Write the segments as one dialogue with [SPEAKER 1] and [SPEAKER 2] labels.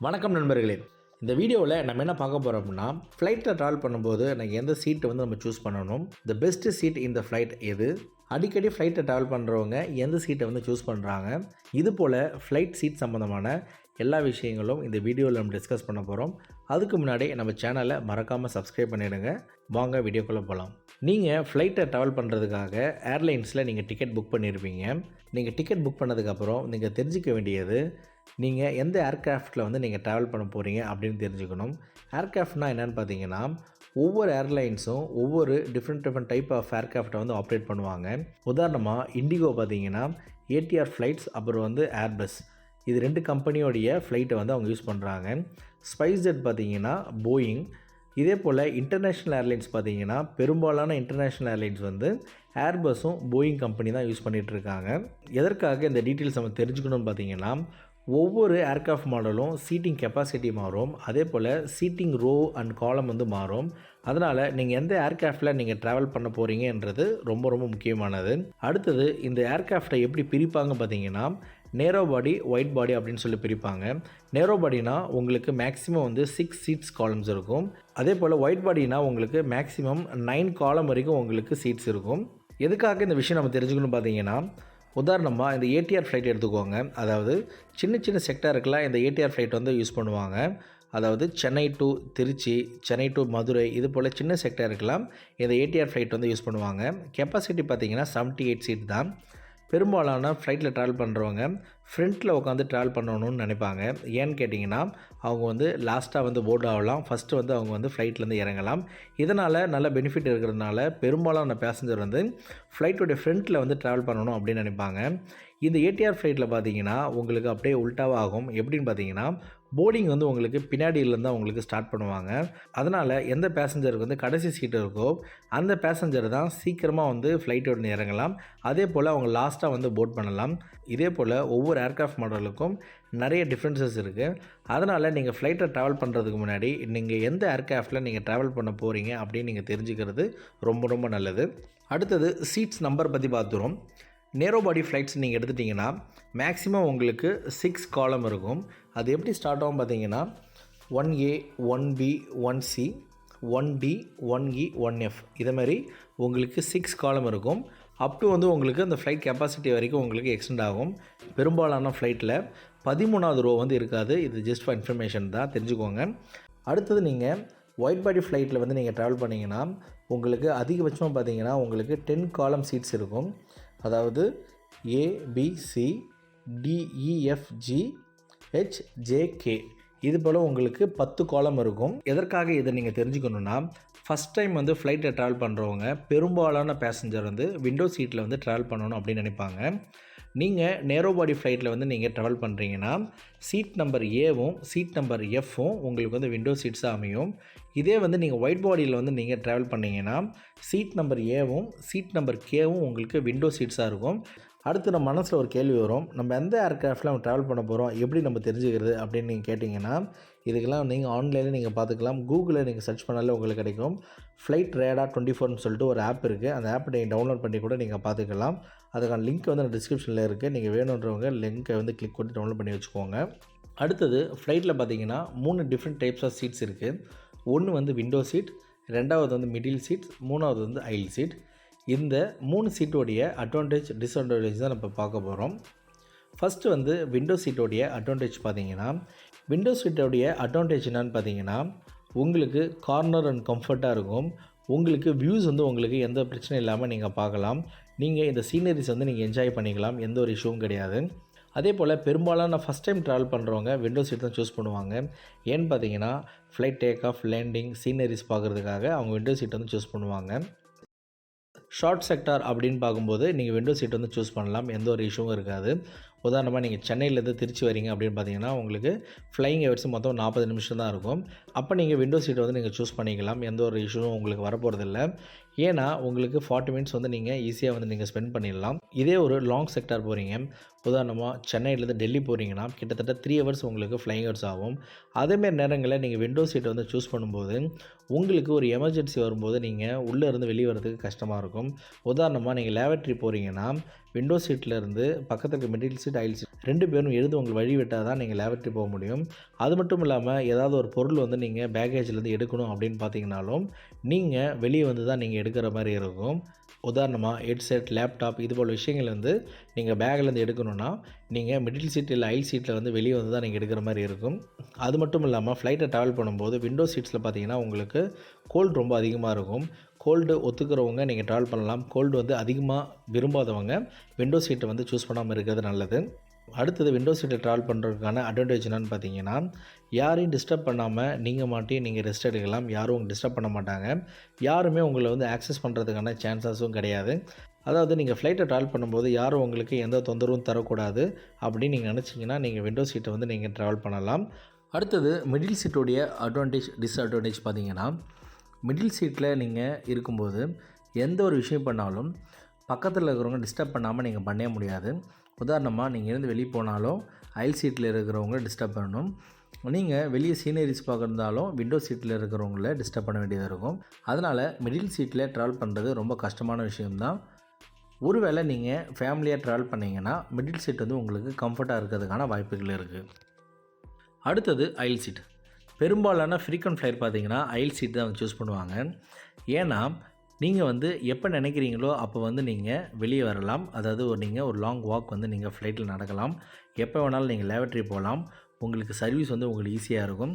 [SPEAKER 1] வணக்கம் நண்பர்களே. இந்த வீடியோவில் நம்ம என்ன பார்க்க போகிறோம் அப்படின்னா, ஃப்ளைட்டில் ட்ராவல் பண்ணும்போது எனக்கு எந்த சீட்டு வந்து நம்ம சூஸ் பண்ணணும், த பெஸ்ட் சீட் இந்த ஃப்ளைட் எது, அடிக்கடி ஃப்ளைட்டில் ட்ராவல் பண்ணுறவங்க எந்த சீட்டை வந்து சூஸ் பண்ணுறாங்க, இது போல் ஃப்ளைட் சீட் சம்மந்தமான எல்லா விஷயங்களும் இந்த வீடியோவில் நம்ம டிஸ்கஸ் பண்ண போகிறோம். அதுக்கு முன்னாடி நம்ம சேனலை மறக்காமல் சப்ஸ்கிரைப் பண்ணிவிடுங்க. வாங்க வீடியோக்குள்ளே போகலாம். நீங்கள் ஃப்ளைட்டை ட்ராவல் பண்ணுறதுக்காக ஏர்லைன்ஸில் நீங்கள் டிக்கெட் புக் பண்ணியிருப்பீங்க. நீங்கள் டிக்கெட் புக் பண்ணதுக்கப்புறம் நீங்கள் தெரிஞ்சிக்க வேண்டியது, நீங்கள் எந்த ஏர்க்ராஃப்ட்டில் வந்து நீங்கள் ட்ராவல் பண்ண போகிறீங்க அப்படின்னு தெரிஞ்சுக்கணும். ஏர்க்ராஃப்ட்னால் என்னென்னு பார்த்தீங்கன்னா, ஒவ்வொரு ஏர்லைன்ஸும் ஒவ்வொரு டிஃப்ரெண்ட் டைப் ஆஃப் ஏர்க்ராஃப்ட்டை வந்து ஆப்ரேட் பண்ணுவாங்க. உதாரணமாக இண்டிகோ பார்த்தீங்கன்னா ஏடிஆர் ஃப்ளைட்ஸ், அப்புறம் வந்து ஏர்பஸ், இது 2 கம்பெனியோடைய ஃப்ளைட்டை வந்து அவங்க யூஸ் பண்ணுறாங்க. ஸ்பைஸ்ஜெட் பார்த்தீங்கன்னா போயிங். இதே போல் இன்டர்நேஷ்னல் ஏர்லைன்ஸ் பார்த்தீங்கன்னா பெரும்பாலான இன்டர்நேஷ்னல் ஏர்லைன்ஸ் வந்து ஏர்பஸும் போயிங் கம்பெனி தான் யூஸ் பண்ணிகிட்ருக்காங்க. எதற்காக இந்த டீட்டெயில்ஸ் நம்ம தெரிஞ்சுக்கணும்னு பார்த்தீங்கன்னா, ஒவ்வொரு ஏர்க்ராஃப்ட் மாடலும் சீட்டிங் கெப்பாசிட்டி மாறும், அதே போல் சீட்டிங் ரோ அண்ட் காலம் வந்து மாறும். அதனால் நீங்கள் எந்த ஏர்க்ராஃப்டில் நீங்கள் ட்ராவல் பண்ண போகிறீங்கன்றது ரொம்ப முக்கியமானது. அடுத்தது, இந்த ஏர்க்ராஃப்டை எப்படி பிரிப்பாங்க பார்த்தீங்கன்னா, நேரோ பாடி, ஒயிட் பாடி அப்படின்னு சொல்லி பிரிப்பாங்க. நேரோ பாடினா உங்களுக்கு மேக்ஸிமம் வந்து 6 சீட்ஸ் காலம்ஸ் இருக்கும். அதே போல் ஒயிட் பாடினா உங்களுக்கு மேக்ஸிமம் 9 காலம் வரைக்கும் உங்களுக்கு சீட்ஸ் இருக்கும். எதுக்காக இந்த விஷயம் நம்ம தெரிஞ்சுக்கணும் பார்த்தீங்கன்னா, உதாரணமாக இந்த ஏடிஆர் ஃப்ளைட் எடுத்துக்கோங்க. அதாவது சின்ன செக்டாருக்கெலாம் இந்த ஏடிஆர் ஃப்ளைட் வந்து யூஸ் பண்ணுவாங்க. அதாவது சென்னை டு திருச்சி, சென்னை டு மதுரை, இது போல் சின்ன செக்டாருக்கெலாம் இந்த ஏடிஆர் ஃப்ளைட் வந்து யூஸ் பண்ணுவாங்க. கெப்பாசிட்டி பார்த்திங்கன்னா 78 சீட் தான். பெரும்பாலான ஃப்ளைட்டில் ட்ராவல் பண்ணுறவங்க ஃப்ரண்ட்டில் உட்காந்து ட்ராவல் பண்ணணும்னு நினைப்பாங்க. ஏன்னு கேட்டிங்கன்னா, அவங்க வந்து லாஸ்ட்டாக வந்து போர்ட் ஆகலாம், ஃபஸ்ட்டு வந்து அவங்க வந்து ஃப்ளைட்லேருந்து இறங்கலாம். இதனால் நல்ல பெனிஃபிட் இருக்கிறதுனால பெரும்பாலான பேசஞ்சர் வந்து ஃப்ளைட்டோடைய ஃப்ரண்ட்டில் வந்து ட்ராவல் பண்ணணும் அப்படின்னு நினைப்பாங்க. இந்த ஏடிஆர் ஃப்ளைட்டில் பார்த்தீங்கன்னா உங்களுக்கு அப்படியே உல்ட்டாவாக ஆகும். எப்படின்னு பார்த்தீங்கன்னா, போர்டிங் வந்து உங்களுக்கு பின்னாடியிலேருந்து தான் உங்களுக்கு ஸ்டார்ட் பண்ணுவாங்க. அதனால் எந்த பேசஞ்சருக்கு வந்து கடைசி சீட்டு இருக்கோ அந்த பேசஞ்சர் தான் சீக்கிரமாக வந்து ஃப்ளைட்டோட இறங்கலாம். அதே போல் அவங்க லாஸ்ட்டாக வந்து போர்ட் பண்ணலாம். இதே போல் ஒவ்வொரு ஏர்க்ராஃப்ட் மாடலுக்கும் நிறைய டிஃப்ரென்சஸ் இருக்குது. அதனால் நீங்கள் ஃப்ளைட்டை ட்ராவல் பண்ணுறதுக்கு முன்னாடி நீங்கள் எந்த ஏர்க்ராஃப்டில் நீங்கள் ட்ராவல் பண்ண போகிறீங்க அப்படின்னு நீங்கள் தெரிஞ்சுக்கிறது ரொம்ப நல்லது. அடுத்தது சீட்ஸ் நம்பர் பற்றி பார்த்துரும். நேரோ பாடி ஃப்ளைட்ஸ் நீங்கள் எடுத்துட்டிங்கன்னா மேக்ஸிமம் உங்களுக்கு 6 காலம் இருக்கும். அது எப்படி ஸ்டார்ட் ஆகும் பார்த்தீங்கன்னா, 1A, 1B, 1C, 1D, 1E, 1F, இதேமாதிரி உங்களுக்கு 6 காலம் இருக்கும். அப் டு வந்து உங்களுக்கு அந்த ஃப்ளைட் கெப்பாசிட்டி வரைக்கும் உங்களுக்கு எக்ஸ்டெண்ட் ஆகும். பெரும்பாலான ஃப்ளைட்டில் 13வது ரோ வந்து இருக்காது. இது ஜஸ்ட் ஃபார் இன்ஃபர்மேஷன் தான், தெரிஞ்சுக்கோங்க. அடுத்தது, நீங்கள் ஒயிட் பாடி ஃப்ளைட்டில் வந்து நீங்கள் ட்ராவல் பண்ணிங்கன்னா உங்களுக்கு அதிகபட்சமாக பார்த்தீங்கன்னா உங்களுக்கு 10 காலம் சீட்ஸ் இருக்கும். அதாவது ABC, DEFG, HJK, இது போல் உங்களுக்கு 10 காலம் இருக்கும். எதற்காக இதை நீங்கள் தெரிஞ்சுக்கணுன்னா, ஃபஸ்ட் டைம் வந்து ஃப்ளைட்டில் ட்ராவல் பண்ணுறவங்க பெரும்பாலான பேசஞ்சர் வந்து விண்டோ சீட்டில் வந்து ட்ராவல் பண்ணணும் அப்படின்னு நினைப்பாங்க. நீங்கள் நேரோ பாடி ஃப்ளைட்டில் வந்து நீங்கள் ட்ராவல் பண்ணுறீங்கன்னா சீட் நம்பர் ஏவும் சீட் நம்பர் எஃப்பும் உங்களுக்கு வந்து விண்டோ சீட்ஸாக அமையும். இதே வந்து நீங்கள் ஒயிட் பாடியில் வந்து நீங்கள் ட்ராவல் பண்ணிங்கன்னா சீட் நம்பர் ஏவும் சீட் நம்பர் கேவும் உங்களுக்கு விண்டோ சீட்ஸாக இருக்கும். அடுத்து நம்ம மனசில் ஒரு கேள்வி வரும், நம்ம எந்த ஏர்க்ராஃப்டில் நம்ம ட்ராவல் பண்ண போகிறோம், எப்படி நம்ம தெரிஞ்சுக்கிறது அப்படின்னு நீங்கள் கேட்டிங்கன்னா, இதுக்கெல்லாம் நீங்கள் ஆன்லைனில் நீங்கள் பார்த்துக்கலாம். கூகுளில் நீங்கள் சர்ச் பண்ணாலே உங்களுக்கு கிடைக்கும். ஃப்ளைட் ரேடார் 24ன்னு சொல்லிட்டு ஒரு ஆப் இருக்குது. அந்த ஆப்பை நீங்கள் டவுன்லோட் பண்ணி கூட நீங்கள் பார்த்துக்கலாம். அதுக்கான லிங்க் வந்து அந்த டிஸ்கிரிப்ஷனில் இருக்குது. நீங்கள் வேணுன்றவங்க லிங்க்கை வந்து கிளிக் பண்ணி டவுன்லோட் பண்ணி வச்சுக்கோங்க. அடுத்தது, ஃப்ளைட்டில் பார்த்தீங்கன்னா 3 டிஃப்ரெண்ட் டைப்ஸ் ஆஃப் சீட்ஸ் இருக்குது. ஒன்று வந்து விண்டோ சீட், 2வது வந்து மிடில் சீட், 3வது வந்து ஐல் சீட். இந்த 3 சீட்டோடைய அட்வான்டேஜ், டிஸ்அட்வான்டேஜ் தான் நம்ம பார்க்க போகிறோம். ஃபஸ்ட்டு வந்து விண்டோ சீட்டோடைய அட்வான்டேஜ் பார்த்தீங்கன்னா, விண்டோ சீட்டோடைய அட்வான்டேஜ் என்னன்னு பார்த்தீங்கன்னா, உங்களுக்கு கார்னர் அண்ட் கம்ஃபர்ட்டாக இருக்கும். உங்களுக்கு வியூஸ் வந்து உங்களுக்கு எந்த பிரச்சனையும் இல்லாமல் நீங்கள் பார்க்கலாம். நீங்கள் இந்த சீனரிஸ் வந்து நீங்கள் என்ஜாய் பண்ணிக்கலாம், எந்த ஒரு இஷ்யூவும் கிடையாது. அதே போல் பெரும்பாலான ஃபஸ்ட் டைம் ட்ராவல் பண்ணுறவங்க விண்டோ சீட் தான் சூஸ் பண்ணுவாங்க. ஏன்னு பார்த்தீங்கன்னா, flight take off, landing, sceneries பார்க்குறதுக்காக அவங்க விண்டோ சீட் வந்து சூஸ் பண்ணுவாங்க. ஷார்ட் செக்டார் அப்படின்னு பார்க்கும்போது நீங்கள் விண்டோ சீட் வந்து சூஸ் பண்ணலாம், எந்த ஒரு இஷ்யூவும் இருக்காது. உதாரணமாக நீங்கள் சென்னையிலேருந்து திருச்சி வரீங்க அப்படின்னு பார்த்தீங்கன்னா உங்களுக்கு ஃப்ளையிங் ஹவர்ஸ் மொத்தம் 40 நிமிஷம் தான் இருக்கும். அப்போ நீங்கள் விண்டோ சீட்டை வந்து நீங்கள் சூஸ் பண்ணிக்கலாம், எந்த ஒரு இஷ்யூவும் உங்களுக்கு வரப்போகிறதில்ல. ஏன்னா உங்களுக்கு 40 மினிட்ஸ் வந்து நீங்கள் ஈஸியாக வந்து நீங்கள் ஸ்பெண்ட் பண்ணிடலாம். இதே ஒரு லாங் செக்டார் போகிறீங்க, உதாரணமாக சென்னையிலேருந்து டெல்லி போகிறீங்கன்னா கிட்டத்தட்ட 3 ஹவர்ஸ் உங்களுக்கு ஃப்ளைங் ஹவர்ஸ் ஆகும். அதேமாரி நேரங்களில் நீங்கள் விண்டோ சீட்டை வந்து சூஸ் பண்ணும்போது உங்களுக்கு ஒரு எமர்ஜென்சி வரும்போது நீங்கள் உள்ளே இருந்து வெளியே வரதுக்கு கஷ்டமாக இருக்கும். உதாரணமாக நீங்கள் லேவட்ரி போகிறீங்கன்னா விண்டோ சீட்டில் இருந்து பக்கத்தில் இருக்க மிடில் சீட், அயில் சீட் 2 பேரும் எழுந்து உங்களுக்கு வழி விட்டால் தான் நீங்கள் லேவட்ரி போக முடியும். அது மட்டும் இல்லாமல் ஏதாவது ஒரு பொருள் வந்து நீங்கள் பேக்கேஜ்லேருந்து எடுக்கணும் அப்படின்னு பார்த்தீங்கன்னாலும் நீங்கள் வெளியே வந்து தான் நீங்கள் எடுக்கிற மாதிரி இருக்கும். உதாரணமாக ஹெட்செட், லேப்டாப் இது போல் விஷயங்கள் வந்து நீங்கள் பேக்லேருந்து எடுக்கணுன்னா நீங்கள் மிடில் சீட் இல்லை அயில் சீட்டில் வந்து வெளியே வந்து தான் நீங்கள் எடுக்கிற மாதிரி இருக்கும். அது மட்டும் இல்லாமல் ஃப்ளைட்டை ட்ராவல் பண்ணும்போது விண்டோ சீட்ஸில் பார்த்தீங்கன்னா உங்களுக்கு கோல்டு ரொம்ப அதிகமாக இருக்கும். கோல்டு ஒத்துக்கிறவங்க நீங்கள் ட்ராவல் பண்ணலாம். கோல்டு வந்து அதிகமாக விரும்பாதவங்க விண்டோ சீட்டை வந்து சூஸ் பண்ணாமல் இருக்கிறது நல்லது. அடுத்தது விண்டோ சீட்டில் ட்ராவல் பண்ணுறதுக்கான அட்வான்டேஜ் என்னென்னு பார்த்தீங்கன்னா, யாரையும் டிஸ்டர்ப் பண்ணாமல் நீங்கள் மாட்டி நீங்கள் ரெஸ்ட் எடுக்கலாம். யாரும் உங்களை டிஸ்டர்ப் பண்ண மாட்டாங்க. யாருமே உங்களை வந்து ஆக்சஸ் பண்ணுறதுக்கான சான்சஸும் கிடையாது. அதாவது நீங்கள் ஃப்ளைட்டை ட்ராவல் பண்ணும்போது யாரும் உங்களுக்கு எந்த தொந்தரவும் தரக்கூடாது அப்படின்னு நீங்கள் நினச்சிங்கன்னா நீங்கள் விண்டோ சீட்டை வந்து நீங்கள் ட்ராவல் பண்ணலாம். அடுத்தது மிடில் சீட்டோடைய அட்வான்டேஜ், டிஸ்அட்வான்டேஜ் பார்த்தீங்கன்னா, மிடில் சீட்டில் நீங்கள் இருக்கும்போது எந்த ஒரு விஷயம் பண்ணாலும் பக்கத்தில் இருக்கிறவங்க டிஸ்டர்ப் பண்ணாமல் நீங்கள் பண்ணவே முடியாது. உதாரணமாக நீங்கள் இருந்து வெளியே போனாலும் அயில் சீட்டில் இருக்கிறவங்கள டிஸ்டர்ப் பண்ணணும். நீங்கள் வெளியே சீனரிஸ் பார்க்குறதாலும் விண்டோ சீட்டில் இருக்கிறவங்கள டிஸ்டர்ப் பண்ண வேண்டியதாக இருக்கும். அதனால் மிடில் சீட்டில் ட்ராவல் பண்ணுறது ரொம்ப கஷ்டமான விஷயம்தான். ஒருவேளை நீங்கள் ஃபேமிலியாக ட்ராவல் பண்ணிங்கன்னா மிடில் சீட் வந்து உங்களுக்கு கம்ஃபர்ட்டாக இருக்கிறதுக்கான வாய்ப்புகள் இருக்குது. அடுத்தது அயில் சீட். பெரும்பாலான ஃப்ரீக்வெண்ட் ஃப்ளையர் பார்த்தீங்கன்னா அயில் சீட் தான் சூஸ் பண்ணுவாங்க. ஏன்னா நீங்கள் வந்து எப்போ நினைக்கிறீங்களோ அப்போ வந்து நீங்கள் வெளியே வரலாம். அதாவது நீங்கள் ஒரு லாங் வாக் வந்து நீங்கள் ஃப்ளைட்டில் நடக்கலாம். எப்போ வேணாலும் நீங்கள் லேவட்ரி போகலாம். உங்களுக்கு சர்வீஸ் வந்து உங்களுக்கு ஈஸியாக இருக்கும்.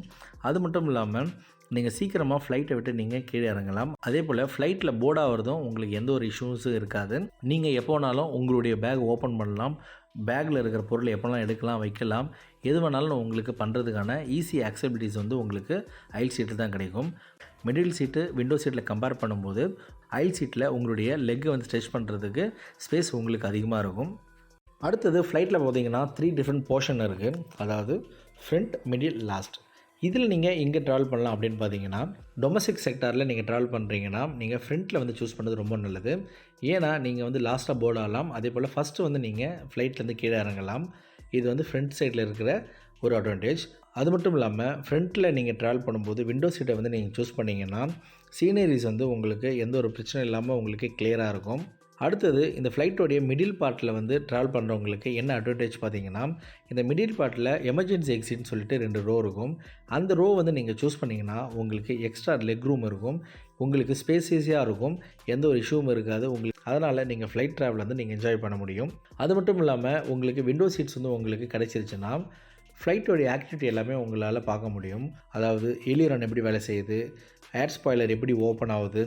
[SPEAKER 1] அது மட்டும் இல்லாமல் நீங்கள் சீக்கிரமாக ஃப்ளைட்டை விட்டு நீங்கள் கீழே இறங்கலாம். அதே போல் ஃப்ளைட்டில் போர்ட் ஆகிறதும் உங்களுக்கு எந்த ஒரு இஷ்யூஸும் இருக்காது. நீங்கள் எப்போ வேணாலும் உங்களுடைய பேக் ஓப்பன் பண்ணலாம். பேக்கில் இருக்கிற பொருளை எப்போலாம் எடுக்கலாம், வைக்கலாம். எது வேணாலும் உங்களுக்கு பண்ணுறதுக்கான ஈஸி ஆக்சபிலிட்டிஸ் வந்து உங்களுக்கு அயில் சீட்டில் தான் கிடைக்கும். மிடில் சீட்டு விண்டோ சீட்டில் கம்பேர் பண்ணும்போது அயில் சீட்டில் உங்களுடைய லெக்கை வந்து ஸ்ட்ரெச் பண்ணுறதுக்கு ஸ்பேஸ் உங்களுக்கு அதிகமாக இருக்கும். அடுத்தது ஃப்ளைட்டில் பார்த்தீங்கன்னா 3 டிஃப்ரெண்ட் போர்ஷன் இருக்குது. அதாவது ஃப்ரண்ட், மிடில், லாஸ்ட். இதில் நீங்கள் எங்கே ட்ராவல் பண்ணலாம் அப்படின்னு பார்த்தீங்கன்னா, டொமஸ்டிக் செக்டாரில் நீங்கள் ட்ராவல் பண்ணுறீங்கன்னா நீங்கள் ஃப்ரண்ட்டில் வந்து சூஸ் பண்ணுறது ரொம்ப நல்லது. ஏன்னா நீங்கள் வந்து லாஸ்ட்டாக போர்ட் ஆகலாம். அதே போல் ஃபஸ்ட்டு வந்து நீங்கள் ஃப்ளைட்லேருந்து கீழே இறங்கலாம். இது வந்து ஃப்ரண்ட் சைடில் இருக்கிற ஒரு அட்வான்டேஜ். அது மட்டும் இல்லாமல் ஃப்ரண்ட்டில் நீங்கள் ட்ராவல் பண்ணும்போது விண்டோ சீட்டை வந்து நீங்கள் சூஸ் பண்ணிங்கன்னா சீனரிஸ் வந்து உங்களுக்கு எந்த ஒரு பிரச்சனை இல்லாமல் உங்களுக்கு கிளியராக இருக்கும். அடுத்தது இந்த ஃப்ளைட்டோடைய மிடில் பார்ட்டில் வந்து ட்ராவல் பண்ணுறவங்களுக்கு என்ன அட்வான்டேஜ் பார்த்தீங்கன்னா, இந்த மிடில் பார்ட்டில் எமர்ஜென்சி எக்ஸிட்னு சொல்லிட்டு 2 ரோ இருக்கும். அந்த ரோ வந்து நீங்கள் சூஸ் பண்ணிங்கன்னா உங்களுக்கு எக்ஸ்ட்ரா லெக் ரூம் இருக்கும். உங்களுக்கு ஸ்பேசியஸாக இருக்கும். எந்த ஒரு இஷ்யூவும் இருக்காது உங்களுக்கு. அதனால் நீங்கள் ஃப்ளைட் ட்ராவல் வந்து நீங்கள் என்ஜாய் பண்ண முடியும். அது மட்டும் இல்லாமல் உங்களுக்கு விண்டோ சீட்ஸ் வந்து உங்களுக்கு கிடைச்சிருச்சுன்னா ஃப்ளைட்டோடைய ஆக்டிவிட்டி எல்லாமே உங்களால் பார்க்க முடியும். அதாவது எலியரன் எப்படி வேலை செய்யுது, ஏர் ஸ்பாய்லர் எப்படி ஓப்பன் ஆகுது,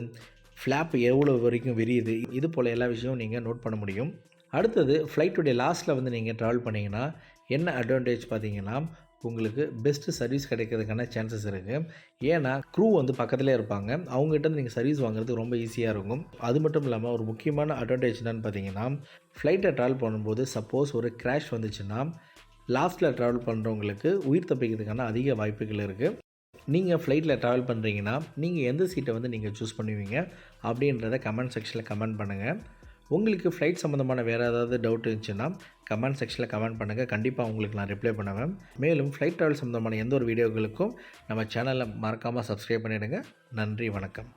[SPEAKER 1] ஃப்ளாப் எவ்வளோ வரைக்கும் விரியுது, இது போல் எல்லா விஷயமும் நீங்கள் நோட் பண்ண முடியும். அடுத்தது ஃப்ளைட்டுடைய லாஸ்ட்டில் வந்து நீங்கள் ட்ராவல் பண்ணிங்கன்னா என்ன அட்வான்டேஜ் பார்த்தீங்கன்னா, உங்களுக்கு பெஸ்ட்டு சர்வீஸ் கிடைக்கிறதுக்கான சான்சஸ் இருக்குது. ஏன்னா க்ரூ வந்து பக்கத்துலேயே இருப்பாங்க. அவங்ககிட்ட நீங்கள் சர்வீஸ் வாங்குறது ரொம்ப ஈஸியாக இருக்கும். அது மட்டும் இல்லாமல் ஒரு முக்கியமான அட்வான்டேஜ் என்னென்னு பார்த்தீங்கன்னா, ஃப்ளைட்டை ட்ராவல் பண்ணும்போது சப்போஸ் ஒரு கிராஷ் வந்துச்சுன்னா லாஸ்ட்டில் ட்ராவல் பண்ணுறவங்களுக்கு உயிர் தப்பிக்கிறதுக்கான அதிக வாய்ப்புகள் இருக்குது. நீங்கள் ஃப்ளைட்டில் ட்ராவல் பண்ணுறீங்கன்னா நீங்கள் எந்த சீட்டை வந்து நீங்கள் சூஸ் பண்ணுவீங்க அப்படின்றத கமெண்ட் செக்ஷனில் கமெண்ட் பண்ணுங்கள். உங்களுக்கு ஃப்ளைட் சம்மந்தமான வேறு ஏதாவது டவுட் இருந்துச்சுன்னா கமெண்ட் செக்ஷனில் கமெண்ட் பண்ணுங்கள். கண்டிப்பாக உங்களுக்கு நான் ரிப்ளை பண்ணுவேன். மேலும் ஃப்ளைட் ட்ராவல் சம்மந்தமான எந்த ஒரு வீடியோக்களுக்கும் நம்ம சேனலை மறக்காமல் சப்ஸ்கிரைப் பண்ணிவிடுங்க. நன்றி, வணக்கம்.